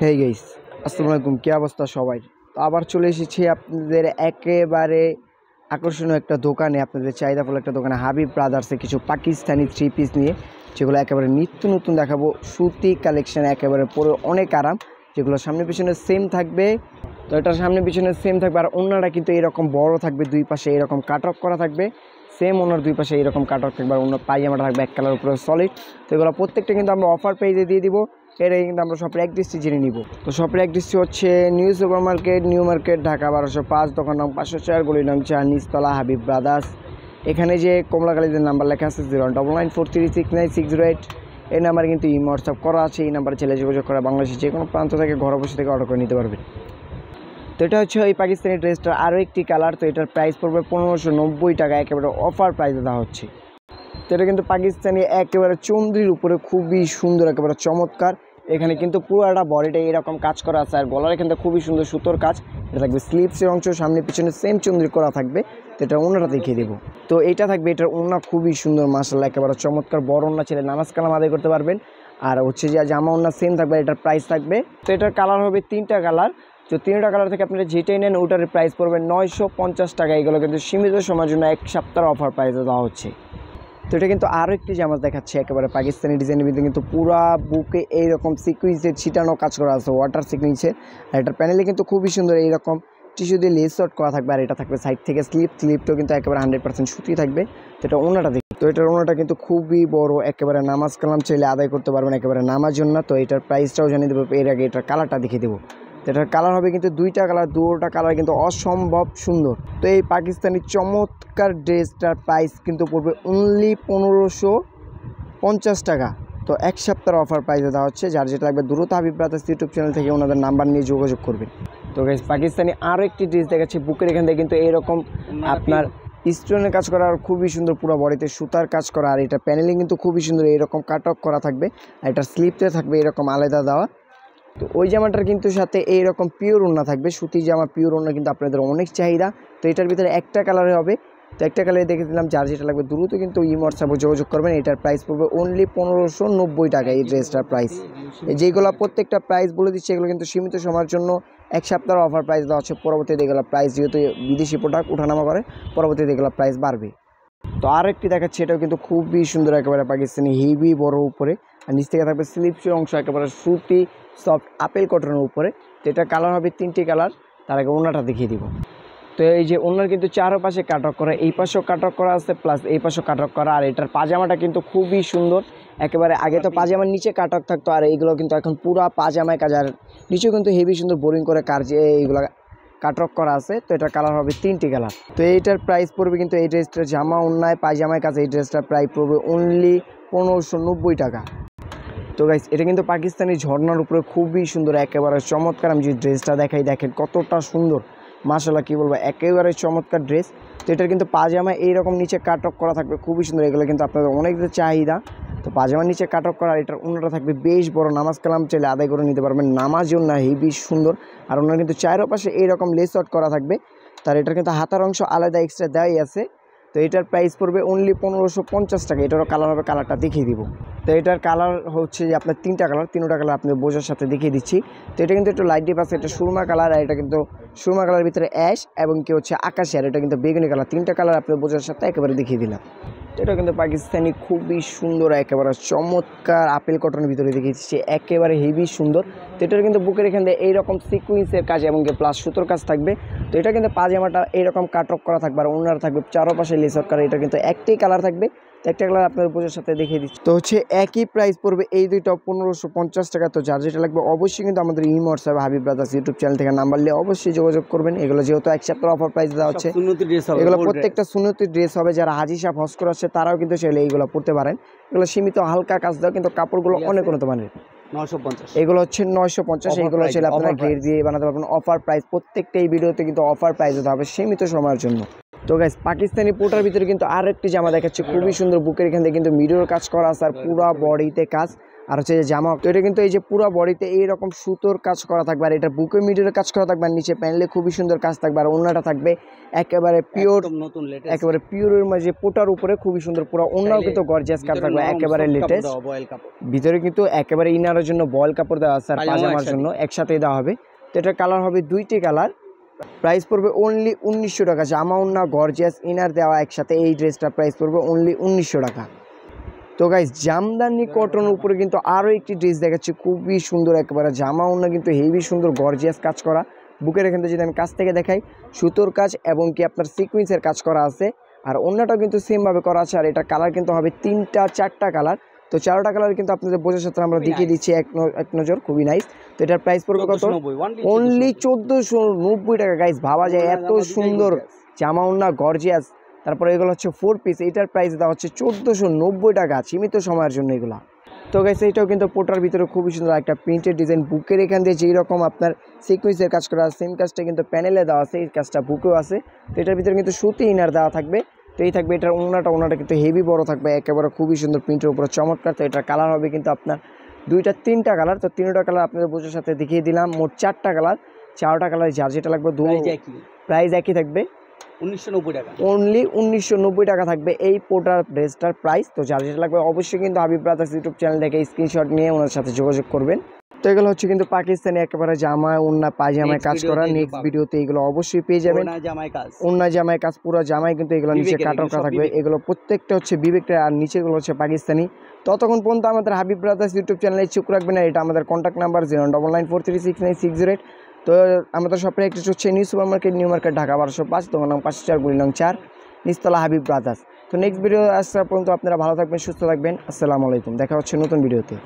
Hey guys, আসসালামু আলাইকুম। কি অবস্থা সবাই? তো আবার চলে এসেছি আপনাদের একেবারে আকর্ষণীয় একটা দোকানে, আপনাদের চাহিদাফুল একটা দোকানে, হাবিব ব্রাদার্সে কিছু পাকিস্তানি থ্রি পিস নিয়ে, যেগুলো একেবারে নিত্য নতুন দেখাবো। সুতি কালেকশন, একেবারে পরে অনেক আরাম, যেগুলো সামনে পিছনে সেম থাকবে। তো এটার সামনে পিছনে সেম থাকবে, আর অন্যরা কিন্তু এরকম বড় থাকবে, দুই পাশে এরকম কাট অফ করা থাকবে। সেম ওনার দুই পাশে এরকম কাট অফ থাকবে, আর অন্য পায়জামাটা থাকবে এক কালার উপরে সলিড। তো এগুলো প্রত্যেকটা কিন্তু আমরা অফার পেজে দিয়ে দিব। এটাই কিন্তু আমরা শপের অ্যাড্রেসটি জেনে নিব। তো শপের অ্যাড্রেসটি হচ্ছে new super market, new market, Dhaka 1205, দোকান নং 504, গলি নং 4, নিচতলা, হাবিব ব্রাদার্স। এখানে যে কমলা কালীদের নাম্বার লেখা আছে 09943696008, এই নাম্বারে কিন্তু ইমো হোয়াটসঅ্যাপ করা আছে। এই নাম্বারে ছেলে যোগাযোগ করা বাংলাদেশের যে কোনো প্রান্ত থেকে ঘরে বসে থেকে অর্ডার করে নিতে পারবে। তো এটা হচ্ছে ওই পাকিস্তানি ড্রেসটার আরও একটি কালার। তো এটার প্রাইস পড়বে 1590 টাকা, একেবারে অফার প্রাইসে দেওয়া হচ্ছে। তো এটা কিন্তু পাকিস্তানি একেবারে চন্দ্রির উপরে, খুবই সুন্দর, একেবারে চমৎকার। এখানে কিন্তু পুরোটা বডিটা এরকম কাজ করা আছে, আর গলার এখানে খুবই সুন্দর সুতোর কাজ। এটা থাকবে স্লিভসের অংশ, সামনে পিছনে সেম চন্দ্রি করা থাকবে। তো এটা ওনাটা দেখিয়ে দেবো। তো এটা থাকবে, এটার ওনা খুবই সুন্দর, মাশাআল্লাহ, একেবারে চমৎকার। বড় ওনা ছেলে নামাজ কালাম আদায় করতে পারবেন। আর হচ্ছে যে জামা ওনা সেম থাকবে, এটার প্রাইস থাকবে। তো এটার কালার হবে 3টা কালার। তো 3টা কালার থেকে আপনারা যেটাই নেন ওটার প্রাইস পড়বে 950 টাকা। এগুলো কিন্তু সীমিত সময়ের জন্য এক সপ্তাহ অফার প্রাইসে দেওয়া হচ্ছে। তো এটা কিন্তু আরও একটি জামা দেখাচ্ছে, একেবারে পাকিস্তানি ডিজাইনের ভিতরে কিন্তু পুরা বুকে এইরকম সিকুইন্সের ছিটানো কাজ করা আছে, ওয়াটার সিকুইন্সের। আর এটার প্যানেলে কিন্তু খুবই সুন্দর এইরকম টিস্যু দিয়ে লেস শর্ট করা থাকবে। আর এটা থাকবে সাইড থেকে স্লিপটাও কিন্তু একেবারে 100% সুতি থাকবে। তো এটা ওনাটা দেখি। তো এটার ওনাটা কিন্তু খুবই বড়, একেবারে নামাজ কালাম চাইলে আদায় করতে পারবেন, একেবারে নামাজ জন্য। তো এটার প্রাইসটাও জানিয়ে দেবো, এর আগে এটার কালারটা দেখিয়ে দেবো। তো এটার কালার হবে কিন্তু 2টা কালার, দুটোটা কালার কিন্তু অসম্ভব সুন্দর। তো এই পাকিস্তানি চমৎকার ড্রেসটার প্রাইস কিন্তু পড়বে অনলি 1550 টাকা। তো এক সপ্তাহের অফার প্রাইসে দেওয়া হচ্ছে। যার যেটা লাগবে দ্রুত হাবিব ব্রাদার্স ইউটিউব চ্যানেল থেকে ওনাদের নাম্বার নিয়ে যোগাযোগ করবেন। তো গাইস, পাকিস্তানি আরও একটি ড্রেস দেখাচ্ছি। বুকের এখান থেকে কিন্তু এইরকম আপনার স্টোনের কাজ করা, আর খুবই সুন্দর, পুরো বডিতে সুতার কাজ করা। আর এটা প্যানেলিং কিন্তু খুবই সুন্দর, এরকম কাট অফ করা থাকবে। আর এটার স্লিপতে থাকবে এরকম আলাদা দেওয়া। তো ওই জামাটার কিন্তু সাথে এইরকম পিওর ওড়না থাকবে, সুতির জামা পিওর ওড়না কিন্তু আপনাদের অনেক চাহিদা। তো এটার ভিতরে একটা কালারে হবে। তো একটা কালারে দেখে দিলাম, যার যেটা লাগবে দ্রুত কিন্তু ইমো হোয়াটসঅ্যাপে যোগাযোগ করবেন। এটার প্রাইস পড়বে অনলি 1590 টাকা। এই ড্রেসটার প্রাইস, যেগুলো প্রত্যেকটা প্রাইস বলে দিচ্ছে, এগুলো কিন্তু সীমিত সময়ের জন্য এক সপ্তাহের অফার প্রাইস দেওয়া হচ্ছে। পরবর্তীতে এগুলো প্রাইস যেহেতু বিদেশি প্রোডাক্ট ওঠানামা করে, পরবর্তীতে এগুলো প্রাইস বাড়বে। তো আরেকটি দেখাচ্ছি, এটাও কিন্তু খুবই সুন্দর, একেবারে পাকিস্তানি হেভি বড় উপরে। আর নিচ থেকে থাকবে স্লিপসের অংশ, একেবারে সুতি সফট আপেল কটনের উপরে। তো এটা কালার হবে 3টি কালার। তার আগে ওনাটা দেখিয়ে দিব। তো এই যে ওনার কিন্তু চারপাশে কাটক করা, এই পাশেও কাটক করা আছে, প্লাস এই পাশেও কাটক করা। আর এটার পাজামাটা কিন্তু খুবই সুন্দর, একেবারে আগে তো পাজামার নিচে কাটক থাকতো, আর এইগুলো কিন্তু এখন পুরা পাজামায় কাজ। আর নিচেও কিন্তু হেভি সুন্দর বোরিং করে কাজ, এইগুলো কাটক করা আছে। তো এটার কালার হবে 3টি কালার। তো এইটার প্রাইস পড়বে কিন্তু এই ড্রেসটার জামা অন্যায় পায়জামায় কাছে, এই ড্রেসটার প্রাইস পড়বে অনলি 1590 টাকা। তো গাইস, এটা কিন্তু পাকিস্তানি ঝর্ণার উপরে খুবই সুন্দর, একেবারে চমৎকার। আমি যে ড্রেসটা দেখাই, দেখেন কতটা সুন্দর, মাশাআল্লাহ, কী বলবো, একেবারে চমৎকার ড্রেস। তো এটার কিন্তু পাজামা এইরকম নিচে কাট অফ করা থাকবে, খুবই সুন্দর। এগুলো কিন্তু আপনাদের অনেক চাহিদা। তো পাজামার নিচে কাট অফ করা, আর এটার অন্যটা থাকবে বেশ বড়, নামাজ কালাম চাইলে আদায় করে নিতে পারবেন, নামাজ জন্য হেভি সুন্দর। আর ওনার কিন্তু চারপাশে এইরকম লেস আউট করা থাকবে। তার এটার কিন্তু হাতার অংশ আলাদা এক্সট্রা দেওয়াই আছে। তো এটার প্রাইস পড়বে অনলি 1550 টাকা। এটারও কালার হবে, কালারটা দেখিয়ে দিব। তো এটার কালার হচ্ছে যে আপনার 3টা কালার, 3টা কালার আপনি বোঝার সাথে দেখিয়ে দিচ্ছি। তো এটা কিন্তু একটু লাইট ডিপ আছে, এটা সুরমা কালার, আর এটা কিন্তু সুরমা কালারের ভিতরে অ্যাশ এবং কি হচ্ছে আকাশি, আর এটা কিন্তু বেগুনি কালার। 3টা কালার আপনি বোঝার সাথে একেবারে দেখিয়ে দিলাম। তো এটা কিন্তু পাকিস্তানি খুবই সুন্দর, একেবারে চমৎকার আপেল কটনের ভিতরে দেখিয়েছি, একেবারে হেভি সুন্দর। তো এটার কিন্তু বুকের এখান থেকে এইরকম সিকুয়েন্সের কাজ এবং কি প্লাস সুতোর কাজ থাকবে। তো এটা কিন্তু পাজামাটা এইরকম কাট অফ করা থাকবে, আর ওনার থাকবে চারপাশে লেস আউট করা। এটা কিন্তু একটাই কালার থাকবে, একটা কালার আপনার বোঝার সাথে দেখিয়ে দিচ্ছি। তো হচ্ছে একই প্রাইস পড়বে এই দুইটা 1550 টাকা। তো যার যেটা লাগবে অবশ্যই কিন্তু আমাদের imo WhatsApp Habib brothers YouTube channel থেকে নাম্বার নিয়ে অবশ্যই যোগাযোগ করবেন। এগুলো যেহেতু এক সপ্তাহের অফার প্রাইস দেওয়া হচ্ছে, এগুলো প্রত্যেকটা সুন্নতি ড্রেস হবে। যারা হাজি সাহেব হজ করে আসছে তারাও কিন্তু চাইলে এইগুলো পড়তে পারেন। এগুলো সীমিত হালকা কাজ দেওয়া, কিন্তু কাপড়গুলো অনেক উন্নত মানের। 950, এগুলো হচ্ছে 950। এইগুলো চাইলে আপনারা ঘের দিয়ে বানাতে পারবেন। অফার প্রাইস প্রত্যেকটা এই ভিডিওতে কিন্তু অফার প্রাইস দিতে হবে সীমিত সময়ের জন্য। তো গাইস, পাকিস্তানি পোটার ভিতরে কিন্তু আরেকটি জামা দেখাচ্ছে, খুবই সুন্দর। বুকের এখান থেকে কিন্তু মিরর কাজ করা আছে, আর পুরো বডিতে কাজ। আর হচ্ছে যে জামা, তো এটা কিন্তু এই যে পুরো বডিতে এইরকম সুতোর কাজ করা থাকবে, আর এটা বুকে মিডিলের কাজ করা থাকবে, আর নিচে প্যানেলে খুবই সুন্দর কাজ থাকবে, আর ওড়নাটা থাকবে একেবারে পিওর, নতুন লেটেস্ট, একেবারে পিওরের মাঝে পোটার উপরে খুবই সুন্দর, পুরো ওড়নাও কিন্তু গর্জিয়াস কাজ থাকবে, একেবারে লেটেস্ট। ভিতরে কিন্তু একেবারে ইনারের জন্য বয়েল কাপড় দেওয়া আছে, আর পাজামার জন্য একসাথেই দেওয়া হবে। তো এটার কালার হবে দুইটি কালার। প্রাইস পড়বে অনলি 1900 টাকা। জামা ওড়না গর্জিয়াস ইনার দেওয়া একসাথে এই ড্রেসটার প্রাইস পড়বে অনলি 1900 টাকা। তো গাইস জামদানি কটনের উপরে কিন্তু আরও একটি ড্রেস দেখাচ্ছি, খুবই সুন্দর একেবারে জামা ওড়না কিন্তু হেভি সুন্দর গর্জিয়াস কাজ করা। বুকের এখান থেকে যদি আমি কাছ থেকে দেখাই, সুতোর কাজ এবং কি আপনার সিকুয়েন্সের কাজ করা আছে, আর ওড়নাটাও কিন্তু সেমভাবে করা আছে। আর এটা কালার কিন্তু হবে 3-4টা কালার। তো 4টা কালার কিন্তু আপনাদের বোঝার সাথে আমরা দেখিয়ে দিচ্ছি এক নজর, খুবই নাইস। তো এটার প্রাইস পড়বে কত? অনলি 1490 টাকা। গাইস ভাবা যায় এত সুন্দর জামা ওড়না গর্জিয়াস, তারপরে এগুলো হচ্ছে 4 পিস, এটার প্রাইস দেওয়া হচ্ছে 1490 টাকা সীমিত সময়ের জন্য এগুলো। তো গাইস এটাও কিন্তু পোটার ভিতরে খুবই সুন্দর একটা প্রিন্টেড ডিজাইন, বুকের এখান দিয়ে যেই রকম আপনার সিকুয়েন্সের কাজ করা সেম কাজটা কিন্তু প্যানেলে দেওয়া আছে, এই কাজটা বুকেও আছে। তো এটার ভিতরে কিন্তু সুতি ইনার দেওয়া থাকবে। তো এই থাকবে এটার ওড়নাটা কিন্তু হেভি বড় থাকবে, একেবারে খুবই সুন্দর প্রিন্টের উপরে চমৎকার। তো এটার কালার হবে কিন্তু আপনার 2-3টা কালার। তো 3টা কালার আপনাদের বোঝার সাথে দেখিয়ে দিলাম, মোট 4টা কালার। 4টা কালার যার যেটা লাগবে প্রাইস একই থাকবে, 1990 টাকা। অনলি 1990 টাকা থাকবে এই পোটার ড্রেসটার প্রাইস। তো যার যেটা লাগবে অবশ্যই কিন্তু হাবিব ব্রাদার্স ইউটিউব চ্যানেল থেকে স্ক্রিনশট নিয়ে ওনার সাথে যোগাযোগ করবেন। তো এগুলো হচ্ছে কিন্তু পাকিস্তানি একেবারে জামা ওড়না পায়জামায় কাজ করা। নেক্সট ভিডিওতে এগুলো অবশ্যই পেয়ে যাবেন। ওড়না জামায় কাজ, পুরো জামায় কিন্তু এগুলো নিচে কাটা থাকবে, এগুলো প্রত্যেকটা হচ্ছে বিবেকের, আর নিচেগুলো হচ্ছে পাকিস্তানি। ততক্ষণ পর্যন্ত আমাদের হাবিব ব্রাদার্স ইউটিউব চ্যানেলে চোখ রাখবেন। আর এটা আমাদের কন্ট্যাক্ট নাম্বার 09943699608। তো আমাদের শপের একটি হচ্ছে new super market, new market, Dhaka 1205, দোকান নং 504, গুলি নং 4, নিচতলা হাবিব ব্রাদার্স। তো নেক্সট ভিডিও আসা পর্যন্ত আপনারা ভালো থাকবেন, সুস্থ থাকবেন। আসসালামু আলাইকুম, দেখা হচ্ছে নতুন ভিডিওতে।